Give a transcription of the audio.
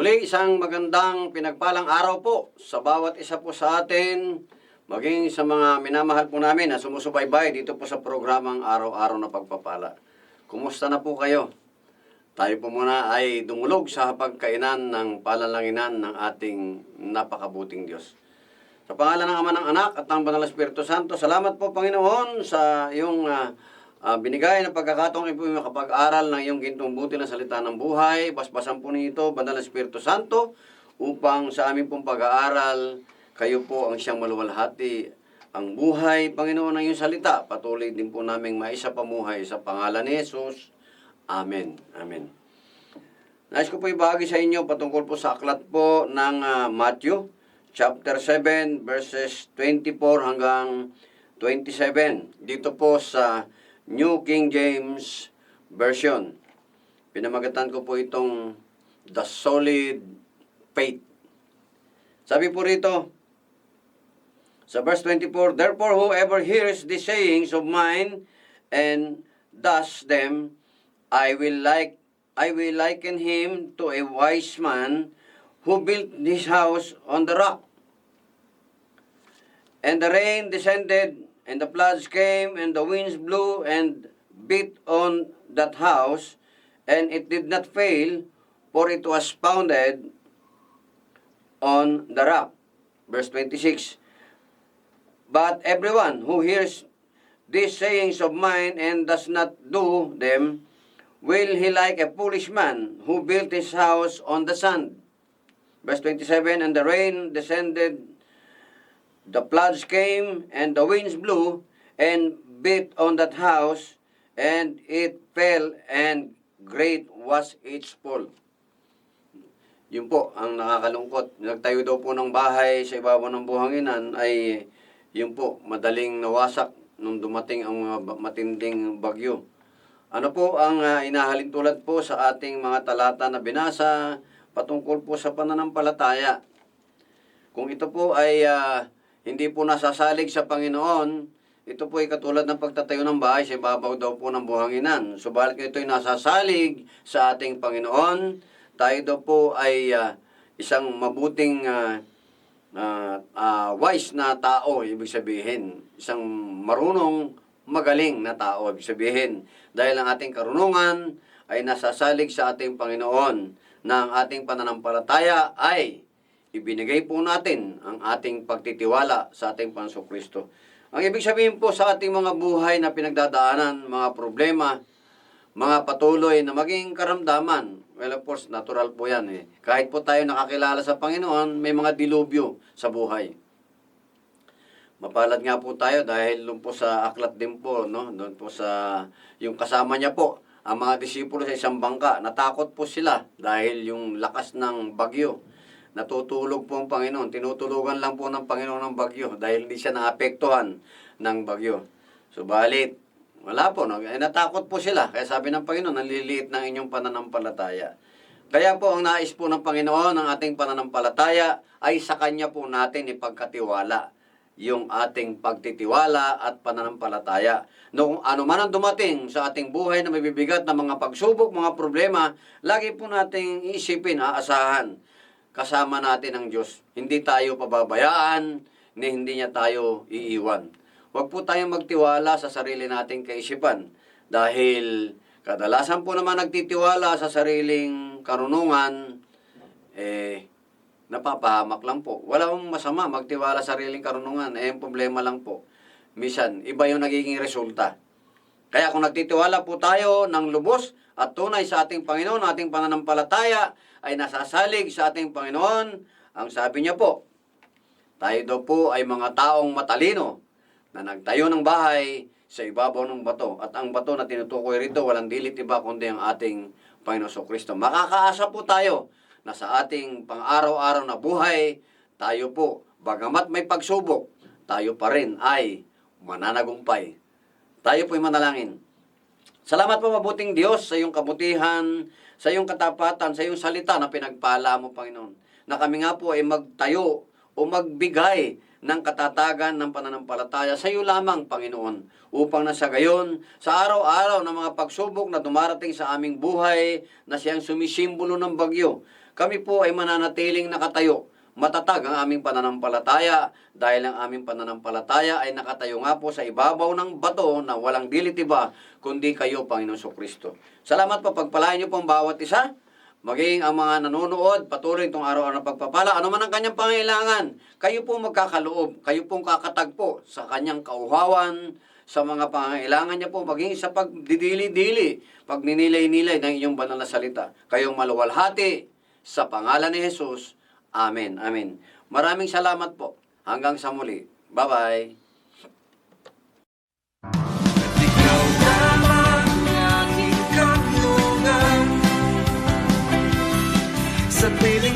Muli, isang magandang pinagpalang araw po sa bawat isa po sa atin, maging sa mga minamahal po namin na sumusubaybay dito po sa programang Araw-Araw na Pagpapala. Kumusta na po kayo? Tayo po muna ay dumulog sa pagkainan ng palalanginan ng ating napakabuting Diyos. Sa pangalan ng Ama, ng Anak at ng Banal na Espiritu Santo, salamat po Panginoon sa iyong binigay na pagkakataong po makapag-aral ng iyong gintong buti na salita ng buhay. Basbasan po nito, Banal na Espiritu Santo, upang sa aming pong pag-aaral, kayo po ang siyang maluwalhati ang buhay, Panginoon, ng iyong salita. Patuloy din po naming maisapamuhay sa pangalan ni Jesus. Amen. Amen. Nais ko po ibahagi sa inyo patungkol po sa aklat po ng Matthew, chapter 7, verses 24 hanggang 27. Dito po sa New King James Version. Pinamagatan ko po itong The Solid Faith. Sabi po rito, sa verse 24, "Therefore whoever hears the sayings of mine and does them, I will liken him to a wise man who built his house on the rock. And the rain descended, and the floods came, and the winds blew and beat on that house, and it did not fail, for it was founded on the rock." Verse 26, "But everyone who hears these sayings of mine and does not do them, will he like a foolish man who built his house on the sand." Verse 27, "And the rain descended, the floods came, and the winds blew, and beat on that house, and it fell, and great was its fall." Yun po ang nakakalungkot. Nagtayo daw po ng bahay sa ibabaw ng buhanginan ay yun po, madaling nawasak nung dumating ang mga matinding bagyo. Ano po ang inahalin tulad po sa ating mga talata na binasa patungkol po sa pananampalataya? Kung ito po ay hindi po nasasalig sa Panginoon, ito po ay katulad ng pagtatayo ng bahay sa ibabaw daw po ng buhanginan. Subalit kung ito ay nasasalig sa ating Panginoon, tayo daw po ay isang mabuting wise na tao, ibig sabihin. Isang marunong, magaling na tao, ibig sabihin. Dahil ang ating karunungan ay nasasalig sa ating Panginoon, na ang ating pananampalataya ay ibinigay po natin ang ating pagtitiwala sa ating Panginoong Kristo. Ang ibig sabihin po sa ating mga buhay na pinagdadaanan, mga problema, mga patuloy na maging karamdaman, well, of course, natural po yan eh. Kahit po tayo nakakilala sa Panginoon, may mga dilubyo sa buhay. Mapalad nga po tayo dahil doon po sa aklat din po, no? Doon po sa yung kasama niya po, ang mga disipulo sa isang bangka, natakot po sila dahil yung lakas ng bagyo. Natutulog po ang Panginoon, tinutulugan lang po ng Panginoon ng bagyo dahil hindi siya naapektuhan ng bagyo. Subalit, wala po, no? Natakot po sila. Kaya sabi ng Panginoon, naliliit ng inyong pananampalataya. Kaya po ang nais po ng Panginoon, ng ating pananampalataya, ay sa Kanya po natin ipagkatiwala yung ating pagtitiwala at pananampalataya. Noong ano man ang dumating sa ating buhay na may bibigat na mga pagsubok, mga problema, lagi po nating iisipin, aasahan, kasama natin ang Diyos. Hindi tayo pababayaan, hindi niya tayo iiwan. Huwag po tayong magtiwala sa sarili nating kaisipan dahil kadalasan po naman nagtitiwala sa sariling karunungan, napapahamak lang po. Walang masama magtiwala sa sariling karunungan. Ang problema lang po, minsan, iba yung nagiging resulta. Kaya kung nagtitiwala po tayo ng lubos at tunay sa ating Panginoon, ating pananampalataya ay nasasalig sa ating Panginoon, ang sabi niya po, tayo daw po ay mga taong matalino na nagtayo ng bahay sa ibabaw ng bato. At ang bato na tinutukoy rito, walang dilit iba kundi ang ating Panginoon Kristo. Makakaasa po tayo na sa ating pang-araw-araw na buhay, tayo po, bagamat may pagsubok, tayo pa rin ay mananagumpay. Tayo po'y manalangin. Salamat po mabuting Diyos sa iyong kabutihan, sa iyong katapatan, sa iyong salita na pinagpala mo, Panginoon. Na kami nga po ay magtayo o magbigay ng katatagan ng pananampalataya sa iyo lamang, Panginoon, upang na sa gayon, sa araw-araw ng mga pagsubok na dumarating sa aming buhay, na siyang sumisimbolo ng bagyo, kami po ay mananatiling nakatayo. Matatag ang aming pananampalataya dahil ang aming pananampalataya ay nakatayo nga po sa ibabaw ng bato na walang dilitiba kundi kayo, Panginoon Kristo. Salamat po, pagpalain niyo po ang bawat isa, maging ang mga nanonood, patuloy itong araw-araw na pagpapala, ano man ang kanyang pangailangan, kayo po magkakaloob, kayo pong kakatagpo sa kanyang kauhawan, sa mga pangailangan niya po, maging sa pagdidili-dili, pagninilay-nilay ng inyong banal na salita. Kayong maluwalhati sa pangalan ni Jesus. Amen. Amen. Maraming salamat po. Hanggang sa muli. Bye-bye. Ikaw lamang aking kanlungan sa piling